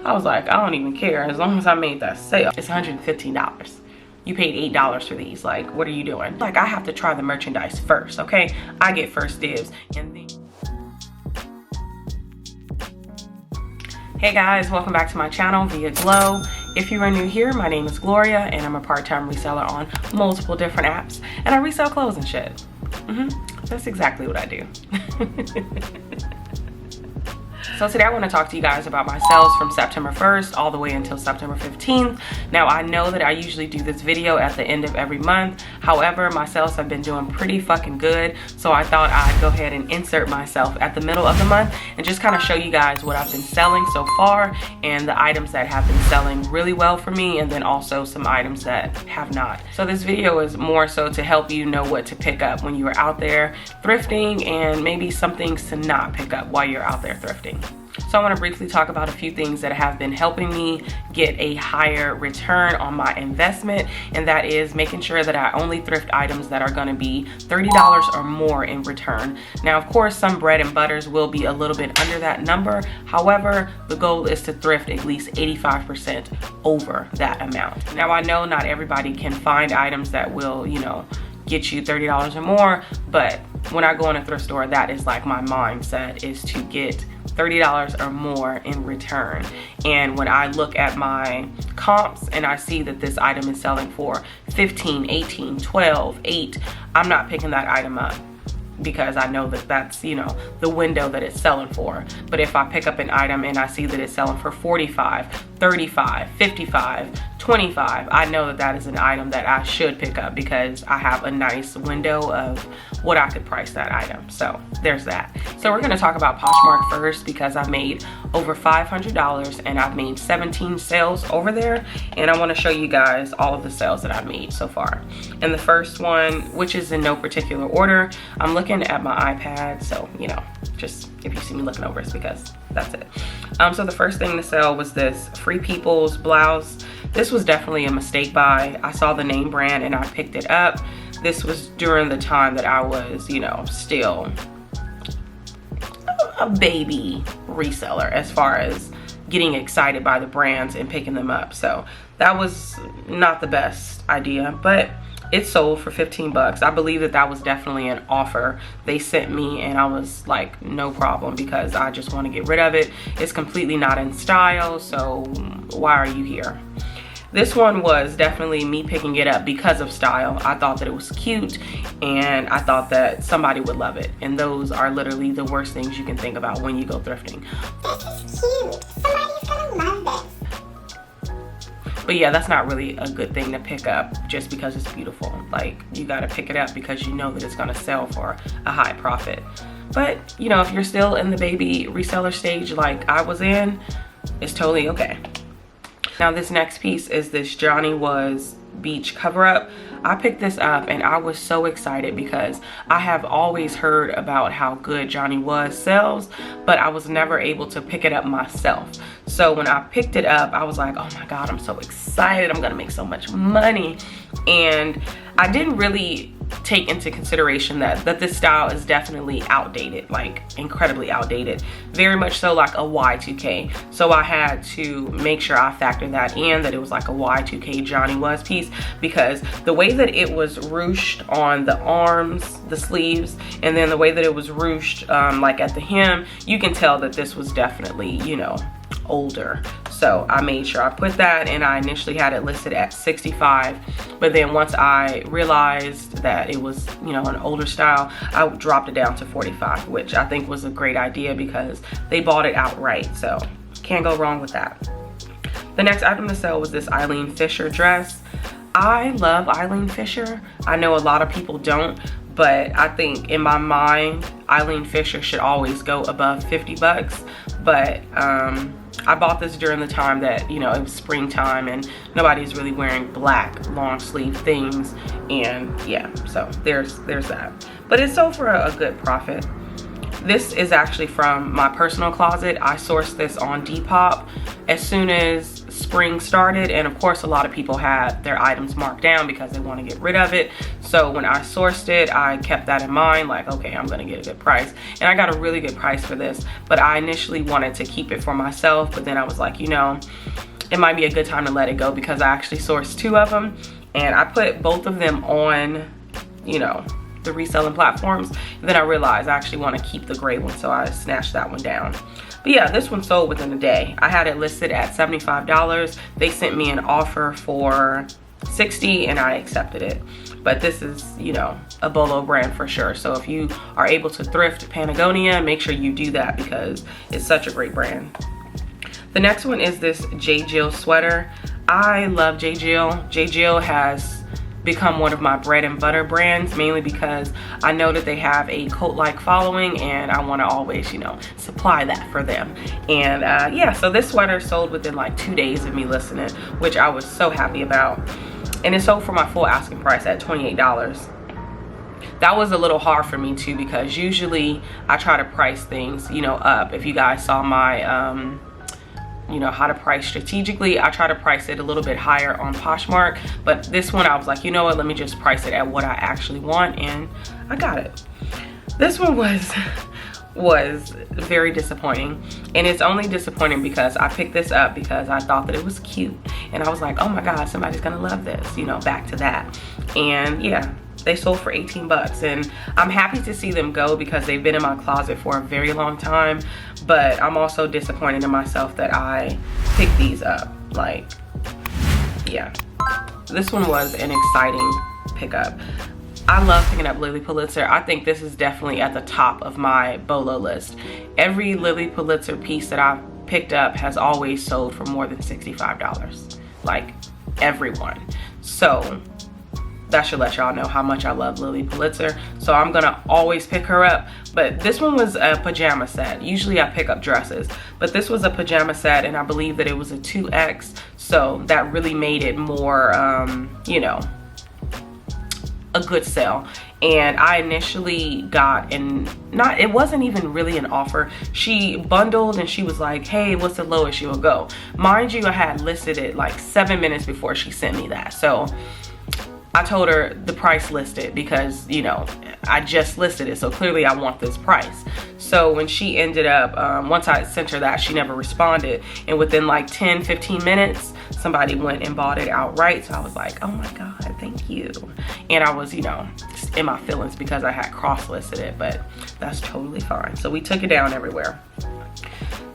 I was like, I don't even care. As long as I made that sale. It's $115. You paid $8 for these. Like, what are you doing? Like, I have to try the merchandise first, okay? I get first dibs. And then... Hey guys, welcome back to my channel, Viaglo. If you are new here, my name is Gloria and I'm a part-time reseller on multiple different apps. And I resell clothes and shit. That's exactly what I do. So today I want to talk to you guys about my sales from September 1st all the way until September 15th. Now I know that I usually do this video at the end of every month. However, my sales have been doing pretty fucking good. So I thought I'd go ahead and insert myself at the middle of the month and just kind of show you guys what I've been selling so far and the items that have been selling really well for me, and then also some items that have not. So this video is more so to help you know what to pick up when you are out there thrifting, and maybe some things to not pick up while you're out there thrifting. So I want to briefly talk about a few things that have been helping me get a higher return on my investment, and that is making sure that I only thrift items that are going to be $30 or more in return. Now, of course, some bread and butters will be a little bit under that number. However, the goal is to thrift at least 85% over that amount. Now, I know not everybody can find items that will, you know, get you $30 or more, but when I go in a thrift store, that is like my mindset, is to get $30 or more in return. And when I look at my comps and I see that this item is selling for 15, 18, 12, 8, I'm not picking that item up, because I know that that's, you know, the window that it's selling for. But if I pick up an item and I see that it's selling for 45, 35, 55, 25, I know that that is an item that I should pick up, because I have a nice window of what I could price that item. So there's that. So we're gonna talk about Poshmark first, because I made over $500 and I've made 17 sales over there. And I wanna show you guys all of the sales that I've made so far. And the first one, which is in no particular order, I'm looking at my iPad. So, you know, just if you see me looking over, it's because that's it. So the first thing to sell was this Free People's blouse. This was definitely a mistake buy. I saw the name brand and I picked it up. This was during the time that I was, you know, still a baby reseller as far as getting excited by the brands and picking them up. So that was not the best idea, but it sold for 15 bucks. I believe that that was definitely an offer they sent me, and I was like, no problem, because I just want to get rid of it. It's completely not in style, so why are you here? This one was definitely me picking it up because of style. I thought that it was cute and I thought that somebody would love it. And those are literally the worst things you can think about when you go thrifting. This is cute. Somebody's gonna love this. But yeah, that's not really a good thing to pick up just because it's beautiful. Like, you gotta pick it up because you know that it's gonna sell for a high profit. But, you know, if you're still in the baby reseller stage like I was in, it's totally okay. Now this next piece is this Johnny Was beach cover-up. I picked this up and I was so excited because I have always heard about how good Johnny Was sells, but I was never able to pick it up myself. So when I picked it up, I was like, oh my God, I'm so excited. I'm gonna make so much money. And I didn't really take into consideration that this style is definitely outdated, like incredibly outdated, very much so like a Y2K. So I had to make sure I factored that in, that it was like a Y2K Johnny Was piece, because the way that it was ruched on the arms, the sleeves, and then the way that it was ruched like at the hem, you can tell that this was definitely, you know, older. So I made sure I put that, and I initially had it listed at 65, but then once I realized that it was, you know, an older style, I dropped it down to 45, which I think was a great idea because they bought it outright, so can't go wrong with that. The next item to sell was this Eileen Fisher dress. I love Eileen Fisher. I know a lot of people don't, but I think in my mind, Eileen Fisher should always go above 50 bucks. But I bought this during the time that, you know, it was springtime and nobody's really wearing black long sleeve things. And yeah, so there's that. But it sold for a good profit. This is actually from my personal closet. I sourced this on Depop as soon as spring started, and of course a lot of people had their items marked down because they want to get rid of it. So when I sourced it, I kept that in mind, like, okay, I'm gonna get a good price. And I got a really good price for this, but I initially wanted to keep it for myself, but then I was like, you know, it might be a good time to let it go, because I actually sourced 2 of them, and I put both of them on, you know, the reselling platforms. And then I realized I actually want to keep the gray one, so I snatched that one down. But yeah, this one sold within a day. I had it listed at $75. They sent me an offer for $60 and I accepted it. But this is, you know, a Bolo brand for sure. So if you are able to thrift Patagonia, make sure you do that, because it's such a great brand. The next one is this Jjill Sweater. I love Jjill. Jjill has become one of my bread and butter brands, mainly because I know that they have a cult-like following, and I want to always, you know, supply that for them. And yeah, so this sweater sold within like 2 days of me listing it, which I was so happy about. And it sold for my full asking price at $28. That was a little hard for me too, because usually I try to price things, you know, up. If you guys saw my you know, how to price strategically, I try to price it a little bit higher on Poshmark, but this one I was like, you know what, let me just price it at what I actually want, and I got it. This one was very disappointing, and it's only disappointing because I picked this up because I thought that it was cute, and I was like, oh my god, somebody's gonna love this, you know, back to that. And yeah, they sold for 18 bucks, and I'm happy to see them go because they've been in my closet for a very long time. But I'm also disappointed in myself that I picked these up. Like, yeah, this one was an exciting pickup. I love picking up Lily Pulitzer. I think this is definitely at the top of my Bolo list. Every Lily Pulitzer piece that I've picked up has always sold for more than $65. Like, everyone. So that should let y'all know how much I love Lily Pulitzer. So I'm gonna always pick her up. But this one was a pajama set. Usually I pick up dresses, but this was a pajama set, and I believe that it was a 2X. So that really made it more, you know, a good sale. And I initially got, it wasn't even really an offer. She bundled and she was like, hey, what's the lowest you will go? Mind you, I had listed it like 7 minutes before she sent me that. So I told her the price listed because, you know, I just listed it, so clearly I want this price. So when she ended up, once I sent her that, she never responded, and within like 10-15 minutes somebody went and bought it outright. So I was like, oh my god, thank you. And I was, you know, just in my feelings because I had cross listed it, but that's totally fine. So we took it down everywhere.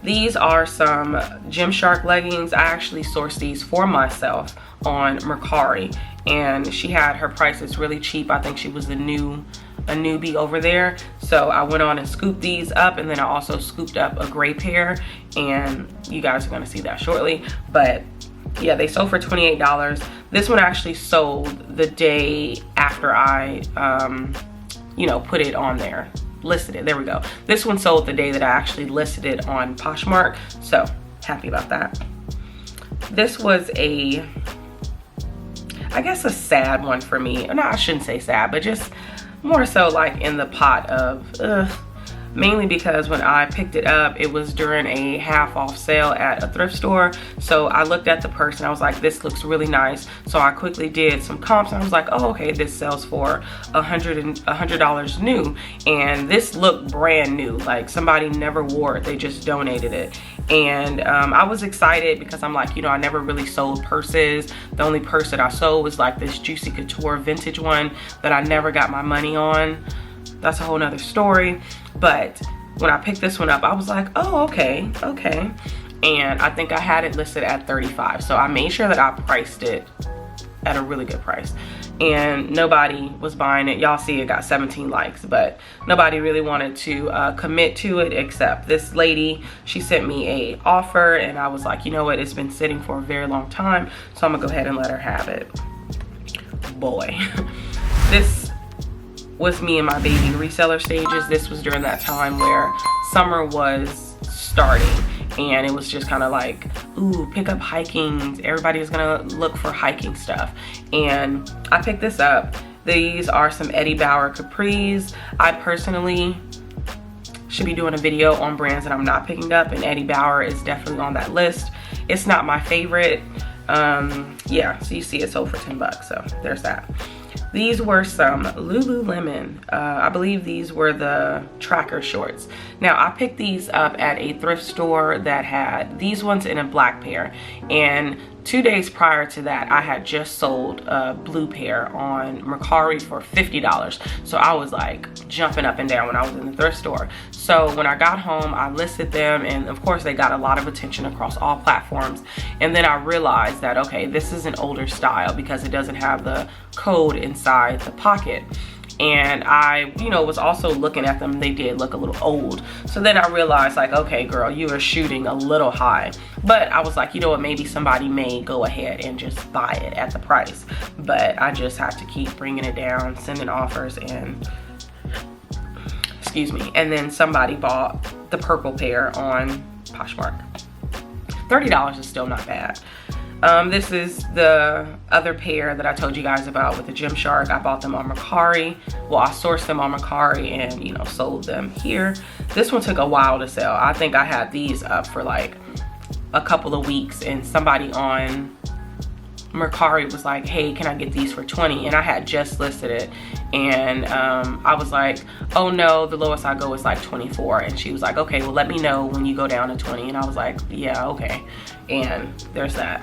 These are some Gymshark leggings. I actually sourced these for myself on Mercari, and she had her prices really cheap. I think she was a newbie over there. So I went on and scooped these up, and then I also scooped up a gray pair, and you guys are gonna see that shortly. But yeah, they sold for $28. This one actually sold the day after I you know, put it on there. Listed it, there we go. This one sold the day that I actually listed it on Poshmark, so happy about that. This was a, I guess, a sad one for me. No, I shouldn't say sad, but just more so like in the pot of mainly because when I picked it up, it was during a half off sale at a thrift store. So I looked at the purse and I was like, this looks really nice. So I quickly did some comps and I was like, oh, okay, this sells for $100 new. And this looked brand new, like somebody never wore it, they just donated it. And I was excited because I'm like, you know, I never really sold purses. The only purse that I sold was like this Juicy Couture vintage one that I never got my money on. That's a whole nother story. But when I picked this one up, I was like, oh, okay. And I think I had it listed at $35. So I made sure that I priced it at a really good price. And nobody was buying it. Y'all see it got 17 likes, but nobody really wanted to commit to it except this lady. She sent me a offer and I was like, you know what? It's been sitting for a very long time. So I'm gonna go ahead and let her have it. Boy, this was me and my baby reseller stages. This was during that time where summer was starting and it was just kind of like, ooh, pick up hiking. Everybody was gonna look for hiking stuff. And I picked this up. These are some Eddie Bauer Capris. I personally should be doing a video on brands that I'm not picking up, and Eddie Bauer is definitely on that list. It's not my favorite. Yeah, so you see it sold for 10 bucks, so there's that. These were some Lululemon. I believe these were the tracker shorts. Now, I picked these up at a thrift store that had these ones in a black pair. And 2 days prior to that, I had just sold a blue pair on Mercari for $50. So I was like jumping up and down when I was in the thrift store. So when I got home, I listed them, and of course they got a lot of attention across all platforms. And then I realized that, okay, this is an older style because it doesn't have the code inside the pocket. And I, you know, was also looking at them. They did look a little old. So then I realized, like, okay, girl, you are shooting a little high. But I was like, you know what, maybe somebody may go ahead and just buy it at the price. But I just have to keep bringing it down, sending offers, and excuse me. And then somebody bought the purple pair on Poshmark. $30 is still not bad. This is the other pair that I told you guys about with the Gymshark. I bought them on Mercari. Well, I sourced them on Mercari and, you know, sold them here. This one took a while to sell. I think I had these up for like a couple of weeks, and somebody on Mercari was like, hey, can I get these for 20? And I had just listed it, and I was like, oh no, the lowest I go is like 24. And she was like, okay, well, let me know when you go down to 20. And I was like, yeah, okay. And there's that.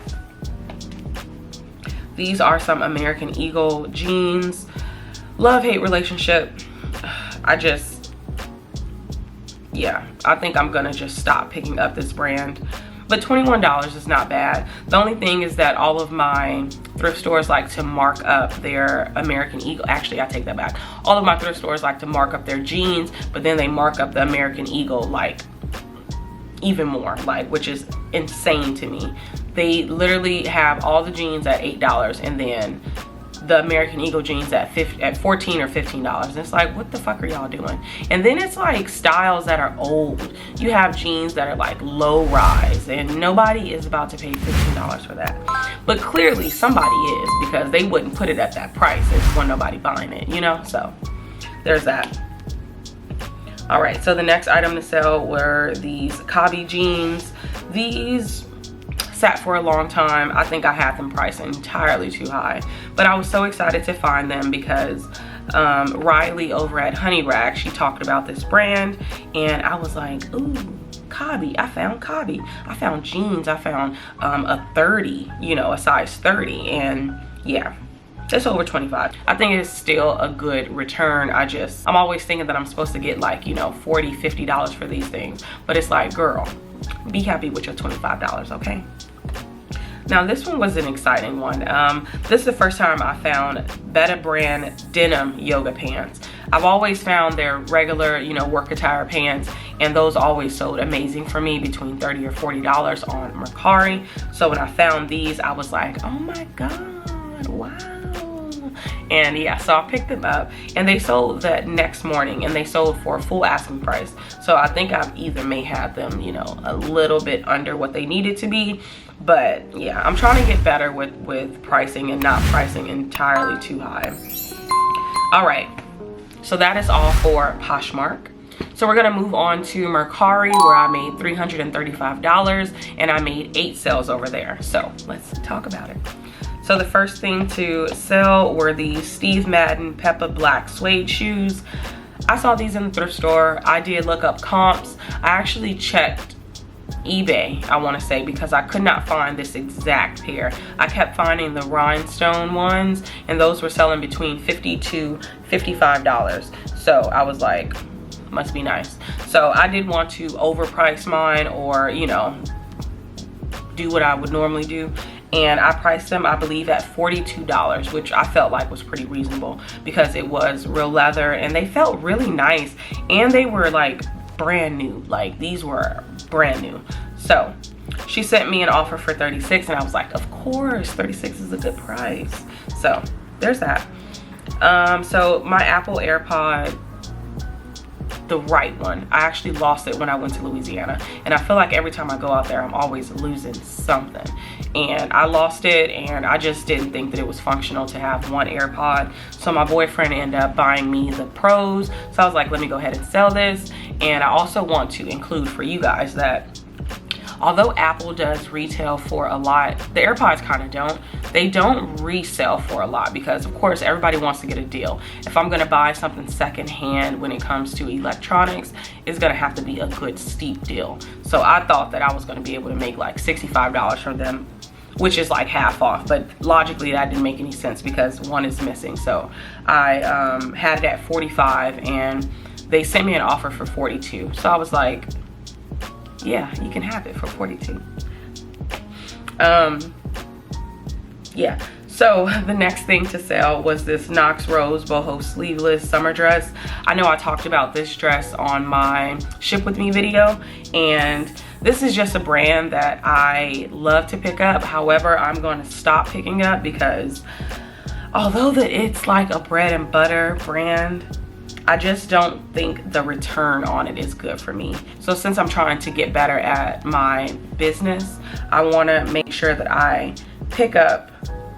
These are some American Eagle jeans. Love-hate relationship. Yeah, I think I'm gonna just stop picking up this brand. But $21 is not bad. The only thing is that all of my thrift stores like to mark up their American Eagle. Actually, I take that back. All of my thrift stores like to mark up their jeans, but then they mark up the American Eagle like even more, like, which is insane to me. They literally have all the jeans at $8 and then the American Eagle jeans at $14 or $15. And it's like, what the fuck are y'all doing? And then it's like styles that are old. You have jeans that are like low rise, and nobody is about to pay $15 for that. But clearly somebody is, because they wouldn't put it at that price if wasn't nobody buying it, you know? So there's that. All right, so the next item to sell were these Kavi jeans. These sat for a long time. I think I had them priced entirely too high, but I was so excited to find them because Riley over at Honey Rack, she talked about this brand, and I was like, ooh, Kavi. I found Kavi. I found jeans. I found a 30, you know, a size 30, and yeah, it's over 25. I think it's still a good return. I'm always thinking that I'm supposed to get like, you know, $40, $50 for these things, but it's like, girl, be happy with your $25, okay? Now this one was an exciting one. This is the first time I found Beta brand denim yoga pants. I've always found their regular, you know, work attire pants, and those always sold amazing for me, between $30 or $40 on Mercari. So when I found these, I was like, oh my God, wow. And yeah, so I picked them up, and they sold that next morning, and they sold for a full asking price. So I think I either may have them, you know, a little bit under what they needed to be. But yeah, I'm trying to get better with pricing and not pricing entirely too high. All right, so that is all for Poshmark. So we're gonna move on to Mercari, where I made $335, and I made 8 sales over there. So let's talk about it. So the first thing to sell were the Steve Madden Peppa Black suede shoes. I saw these in the thrift store. I did look up comps. I actually checked eBay, I want to say, because I could not find this exact pair. I kept finding the rhinestone ones, and those were selling between $50 to $55. So I was like, must be nice. So I didn't want to overprice mine, or, you know, do what I would normally do. And I priced them, I believe, at $42, which I felt like was pretty reasonable because it was real leather and they felt really nice, and they were like brand new. Like, these were brand new. So she sent me an offer for $36, and I was like, of course, $36 is a good price. So there's that. So my Apple AirPod, the right one, I actually lost it when I went to Louisiana, and I feel like every time I go out there I'm always losing something, and I lost it, and I just didn't think that it was functional to have one AirPod. So my boyfriend ended up buying me the Pros, so I was like, let me go ahead and sell this. And I also want to include for you guys that although Apple does retail for a lot, the AirPods kind of don't. They don't resell for a lot because of course everybody wants to get a deal. If I'm gonna buy something secondhand when it comes to electronics, it's gonna have to be a good steep deal. So I thought that I was gonna be able to make like $65 from them, which is like half off, but logically that didn't make any sense because one is missing. So I had it at 45 and they sent me an offer for 42. So I was like, yeah, you can have it for 42. Yeah, so the next thing to sell was this Knox Rose Boho sleeveless summer dress. I know I talked about this dress on my Ship With Me video, and this is just a brand that I love to pick up. However, I'm going to stop picking up because although it's like a bread and butter brand, I just don't think the return on it is good for me. So since I'm trying to get better at my business, I want to make sure that I pick up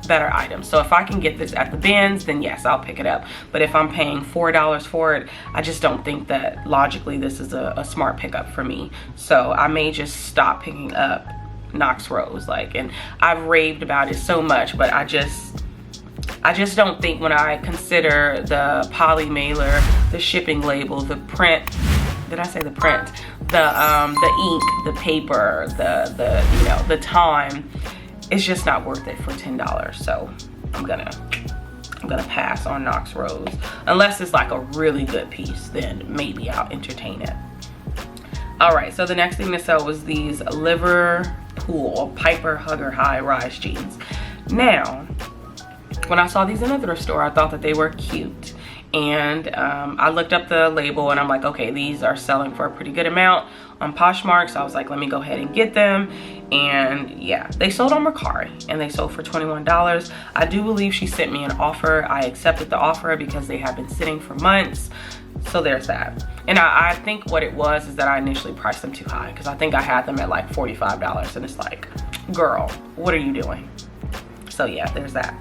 better items. So if I can get this at the bins, then yes, I'll pick it up. But if I'm paying $4 for it, I just don't think that logically this is a smart pickup for me. So I may just stop picking up Knox Rose. And I've raved about it so much, but I just don't think, when I consider the poly mailer, the shipping label, the print, did I say the print? The ink, the paper, the time, it's just not worth it for $10. So I'm gonna pass on Knox Rose. Unless it's like a really good piece, then maybe I'll entertain it. All right, so the next thing to sell was these Liverpool Piper Hugger High Rise jeans. Now, when I saw these in the thrift store, I thought that they were cute. And I looked up the label and I'm like, okay, these are selling for a pretty good amount on Poshmark. So I was like, let me go ahead and get them. And yeah, they sold on Mercari and they sold for $21. I do believe she sent me an offer. I accepted the offer because they have been sitting for months. So there's that. And I think what it was is that I initially priced them too high because I think I had them at like $45 and it's like, girl, what are you doing? So yeah, there's that.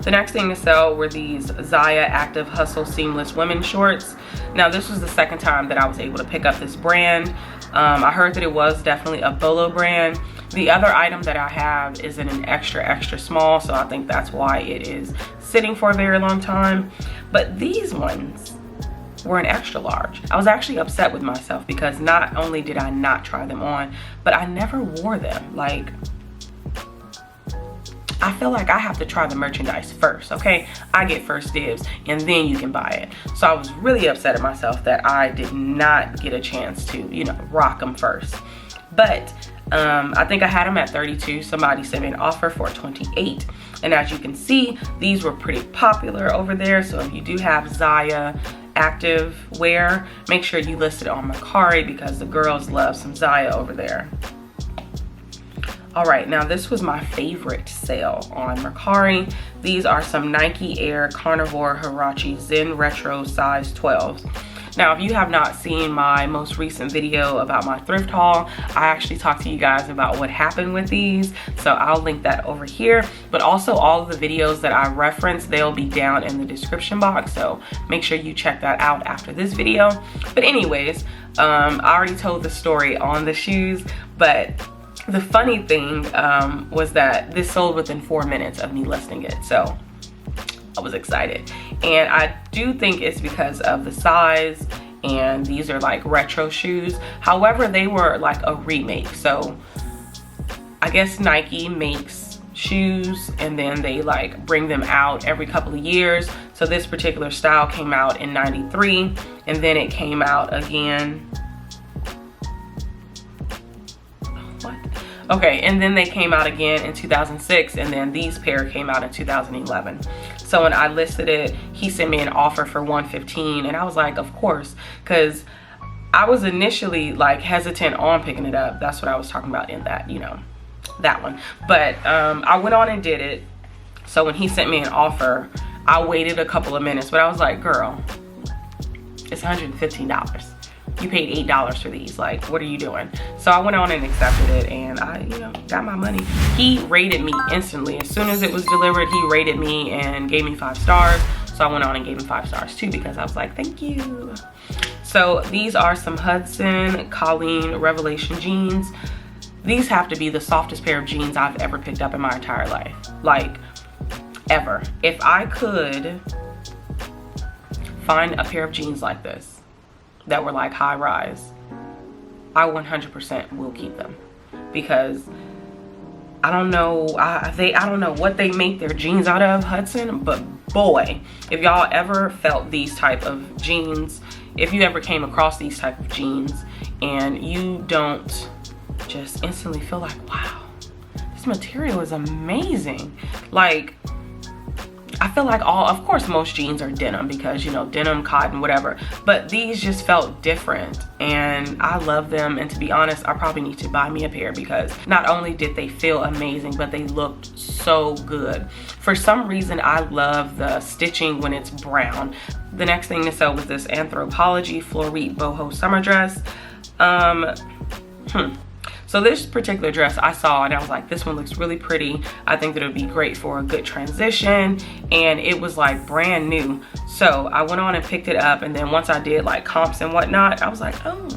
The next thing to sell were these Xayah Active Hustle Seamless Women's Shorts. Now this was the second time that I was able to pick up this brand. I heard that it was definitely a Bolo brand. The other item that I have is in an extra small, so I think that's why it is sitting for a very long time. But these ones were an extra large. I was actually upset with myself because not only did I not try them on, but I never wore them. I feel like I have to try the merchandise first, okay? I get first dibs and then you can buy it. So I was really upset at myself that I did not get a chance to, rock them first. But I think I had them at 32. Somebody sent me an offer for 28. And as you can see, these were pretty popular over there. So if you do have Xayah active wear, make sure you list it on Mercari because the girls love some Xayah over there. All right, now this was my favorite sale on Mercari. These are some Nike Air Carnivore Huarache Zen Retro size 12s. Now, if you have not seen my most recent video about my thrift haul, I actually talked to you guys about what happened with these. So I'll link that over here. But also all of the videos that I referenced, they'll be down in the description box. So make sure you check that out after this video. But anyways, I already told the story on the shoes, but the funny thing was that this sold within 4 minutes of me listing it. So I was excited. And I do think it's because of the size, and these are like retro shoes. However, they were like a remake. So I guess Nike makes shoes and then they like bring them out every couple of years. So this particular style came out in '93 and then it came out again. Okay, and then they came out again in 2006, and then these pair came out in 2011. So when I listed it, he sent me an offer for $115, and I was like, of course, because I was initially like hesitant on picking it up. That's what I was talking about in that, that one. But I went on and did it. So when he sent me an offer, I waited a couple of minutes, but I was like, girl, it's $115. You paid $8 for these. Like, what are you doing? So I went on and accepted it, and I, got my money. He rated me instantly. As soon as it was delivered, he rated me and gave me 5 stars. So I went on and gave him 5 stars too because I was like, thank you. So these are some Hudson Colleen Revelation jeans. these have to be the softest pair of jeans I've ever picked up in my entire life. Like, ever. If I could find a pair of jeans like this that were like high rise, I 100% will keep them, because I don't know, I don't know what they make their jeans out of, Hudson, but boy, if y'all ever felt these type of jeans, if you ever came across these type of jeans and you don't just instantly feel like, wow, this material is amazing. Like, I feel like of course most jeans are denim, because, you know, denim, cotton, whatever, but these just felt different and I love them. And to be honest, I probably need to buy me a pair, because not only did they feel amazing, but they looked so good. For some reason, I love the stitching when it's brown. The next thing to sell was this Anthropology Fluorite Boho summer dress. So this particular dress I saw and I was like, this one looks really pretty. I think that it would be great for a good transition. And it was like brand new. So I went on and picked it up. And then once I did like comps and whatnot, I was like, oh,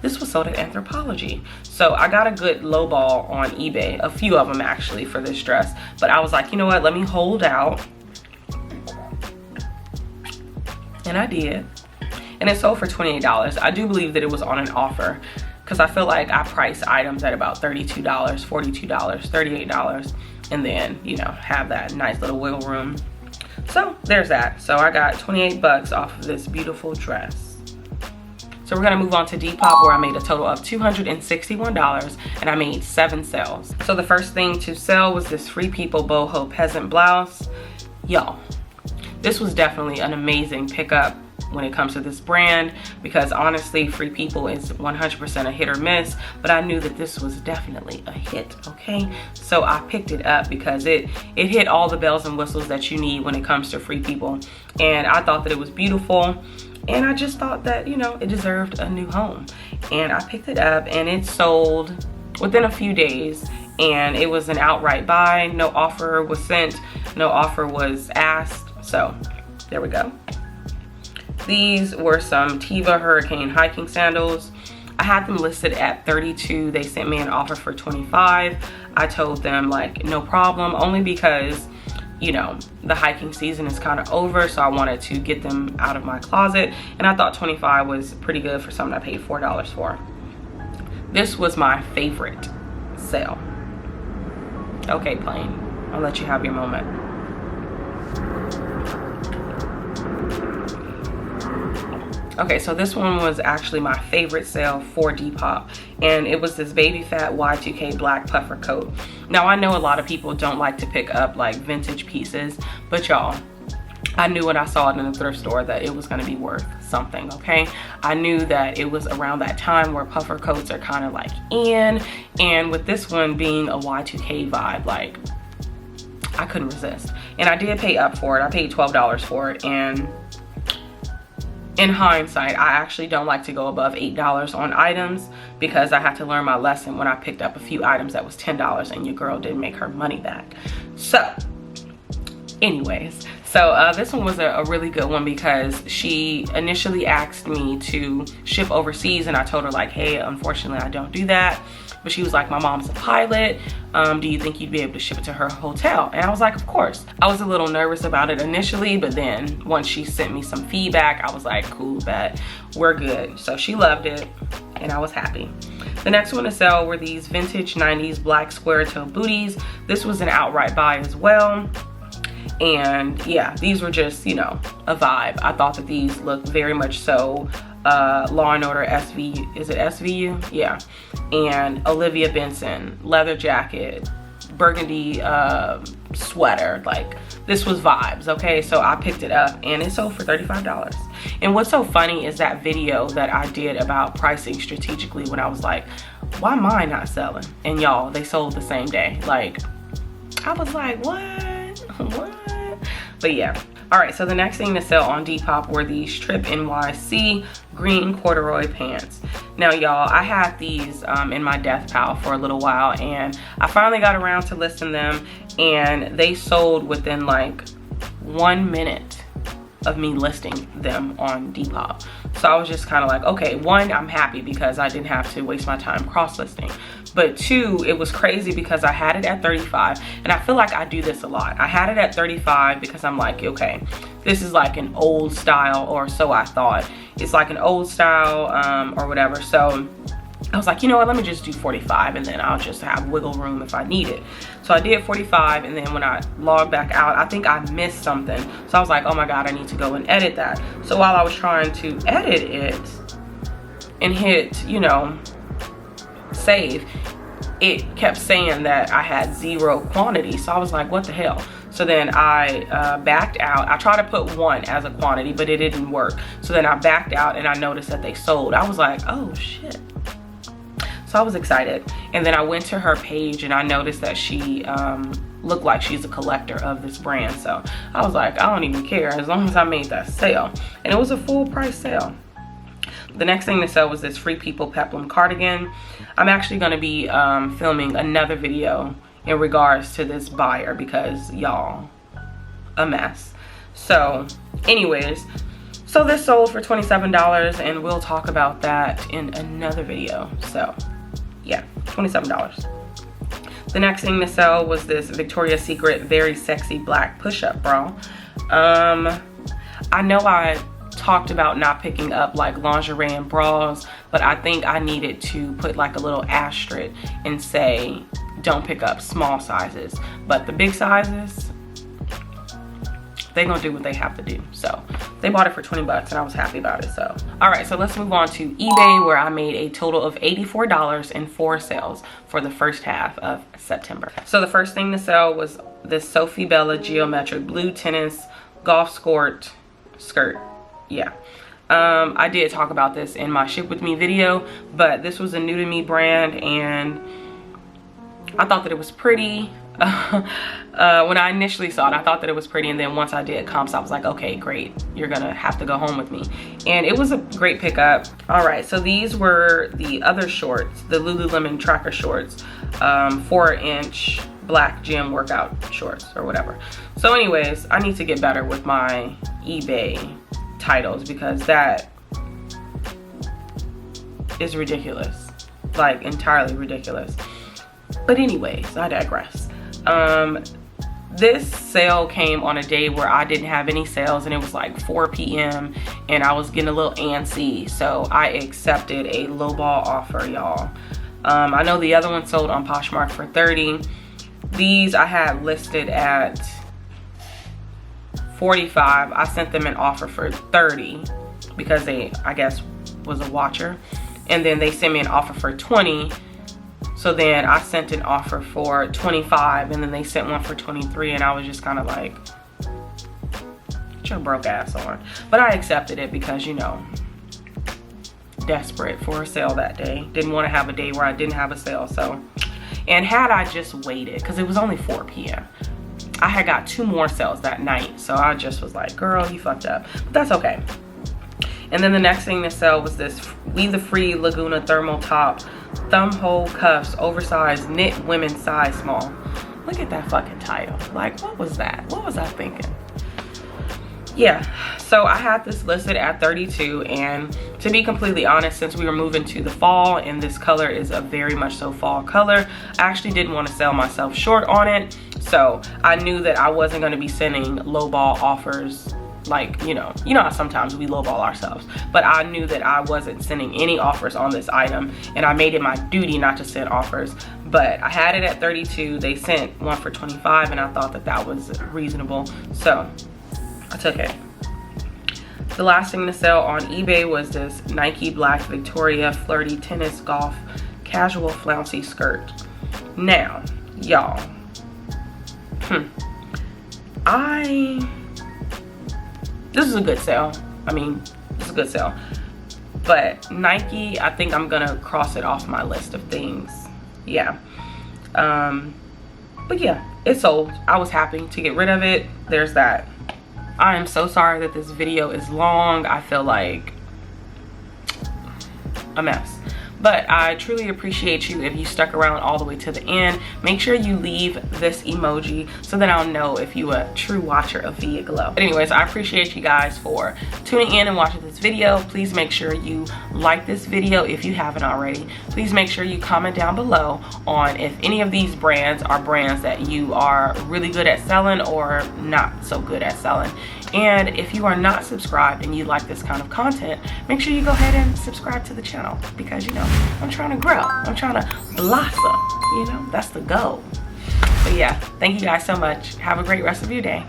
this was sold at Anthropology. So I got a good low ball on eBay, a few of them actually, for this dress. But I was like, you know what, let me hold out. And I did. And it sold for $28. I do believe that it was on an offer, because I feel like I price items at about $32, $42, $38, and then, you know, have that nice little wiggle room. So there's that. So I got 28 bucks off of this beautiful dress. So we're gonna move on to Depop, where I made a total of $261 and I made 7 sales. So the first thing to sell was this Free People Boho Peasant blouse. Y'all, this was definitely an amazing pickup when it comes to this brand, because honestly, Free People is 100% a hit or miss, but I knew that this was definitely a hit, okay? So I picked it up because it hit all the bells and whistles that you need when it comes to Free People, and I thought that it was beautiful, and I just thought that, you know, it deserved a new home. And I picked it up and it sold within a few days, and it was an outright buy. No offer was sent, no offer was asked, so there we go. These were some Tiva Hurricane hiking sandals. I had them listed at $32. They sent me an offer for $25. I told them like, no problem, only because, you know, the hiking season is kind of over, so I wanted to get them out of my closet, and I thought $25 was pretty good for something I paid $4 for. This was my favorite sale. Okay, Plain, I'll let you have your moment. Okay, so this one was actually my favorite sale for Depop, and it was this baby fat Y2K black puffer coat. Now I know a lot of people don't like to pick up like vintage pieces, but y'all, I knew when I saw it in the thrift store that it was going to be worth something, okay? I knew that it was around that time where puffer coats are kind of like in, and with this one being a Y2K vibe, like I couldn't resist. And I did pay up for it. I paid $12 for it, and in hindsight, I actually don't like to go above $8 on items, because I had to learn my lesson when I picked up a few items that was $10 and your girl didn't make her money back. So anyways, so this one was a really good one, because she initially asked me to ship overseas, and I told her like, hey, unfortunately I don't do that. But she was like, my mom's a pilot. Do you think you'd be able to ship it to her hotel? And I was like, of course. I was a little nervous about it initially, but then once she sent me some feedback, I was like, cool, bet, we're good. So she loved it, and I was happy. The next one to sell were these vintage 90s black square toe booties. This was an outright buy as well. And yeah, these were just, you know, a vibe. I thought that these looked very much so Law and Order SV, is it SVU? Yeah. And Olivia Benson, leather jacket, burgundy sweater. Like, this was vibes, okay? So I picked it up and it sold for $35. And what's so funny is that video that I did about pricing strategically, when I was like, why am I not selling? And y'all, they sold the same day. Like, I was like, what? But yeah. All right, so the next thing to sell on Depop were these Trip NYC green corduroy pants. Now y'all, I had these in my death pile for a little while, and I finally got around to listing them, and they sold within like 1 minute of me listing them on Depop. So I was just kind of like, okay, one, I'm happy because I didn't have to waste my time cross-listing. but 2, it was crazy because I had it at 35, and I feel like I do this a lot. I had it at 35 because I'm like, okay, this is like an old style, or so I thought. It's like an old style or whatever. So I was like, you know what, let me just do 45, and then I'll just have wiggle room if I need it. So I did 45, and then when I logged back out, I think I missed something. So I was like, oh my God, I need to go and edit that. So while I was trying to edit it and hit, you know, save, it kept saying that I had 0 quantity. So I was like, what the hell? So then I backed out. I tried to put 1 as a quantity, but it didn't work. So then I backed out, and I noticed that they sold. I was like, oh shit. So I was excited. And then I went to her page, and I noticed that she looked like she's a collector of this brand. So I was like, I don't even care as long as I made that sale. And it was a full price sale. The next thing to sell was this Free People Peplum cardigan. I'm actually going to be filming another video in regards to this buyer because y'all, a mess. So anyways, so this sold for $27, and we'll talk about that in another video. So yeah, $27. The next thing to sell was this Victoria's Secret Very Sexy Black Push-Up Bra. I know I talked about not picking up like lingerie and bras, but I think I needed to put like a little asterisk and say don't pick up small sizes, but the big sizes, they gonna do what they have to do. So they bought it for 20 bucks, and I was happy about it. So all right, so let's move on to eBay, where I made a total of $84 in 4 sales for the first half of September. So the first thing to sell was this Sophie Bella geometric blue tennis golf skirt. Yeah, I did talk about this in my Ship With Me video, but this was a new to me brand, and I thought that it was pretty. When I initially saw it, I thought that it was pretty, and then once I did comps, I was like, okay, great, you're gonna have to go home with me. And it was a great pickup. All right, so these were the other shorts, the Lululemon tracker shorts, 4-inch black gym workout shorts or whatever. So anyways, I need to get better with my eBay titles because that is ridiculous, like entirely ridiculous. But anyways, I digress. This sale came on a day where I didn't have any sales, and it was like 4 p.m. and I was getting a little antsy, so I accepted a lowball offer, y'all. I know the other one sold on Poshmark for $30. These I had listed at $45. I sent them an offer for $30 because they, I guess, was a watcher, and then they sent me an offer for $20. So then I sent an offer for $25, and then they sent one for $23, and I was just kind of like, get your broke ass on. But I accepted it because, you know, desperate for a sale that day. Didn't want to have a day where I didn't have a sale. So, and had I just waited, because it was only 4 p.m. I had got 2 more sales that night. So I just was like, girl, you fucked up. But that's okay. And then the next thing to sell was this We The Free Laguna thermal top, thumb hole cuffs, oversized knit women's size small. Look at that fucking title. Like, what was that? What was I thinking? Yeah, so I had this listed at $32, and to be completely honest, since we were moving to the fall and this color is a very much so fall color, I actually didn't want to sell myself short on it. So I knew that I wasn't going to be sending lowball offers, like, you know how sometimes we lowball ourselves, but I knew that I wasn't sending any offers on this item, and I made it my duty not to send offers. But I had it at $32. They sent one for $25, and I thought that that was reasonable, so I took it. The last thing to sell on eBay was this Nike Black Victoria Flirty Tennis Golf Casual Flouncy Skirt. Now, y'all, this is a good sale. I mean, it's a good sale. But Nike, I think I'm gonna cross it off my list of things. Yeah. But yeah, it sold. I was happy to get rid of it. There's that. I am so sorry that this video is long. I feel like a mess. But I truly appreciate you if you stuck around all the way to the end. Make sure you leave this emoji so that I'll know if you a true watcher of Viaglo. But anyways, I appreciate you guys for tuning in and watching this video. Please make sure you like this video if you haven't already. Please make sure you comment down below on if any of these brands are brands that you are really good at selling or not so good at selling. And if you are not subscribed and you like this kind of content, make sure you go ahead and subscribe to the channel, because you know I'm trying to grow, I'm trying to blossom, you know, that's the goal. But yeah, thank you guys so much. Have a great rest of your day.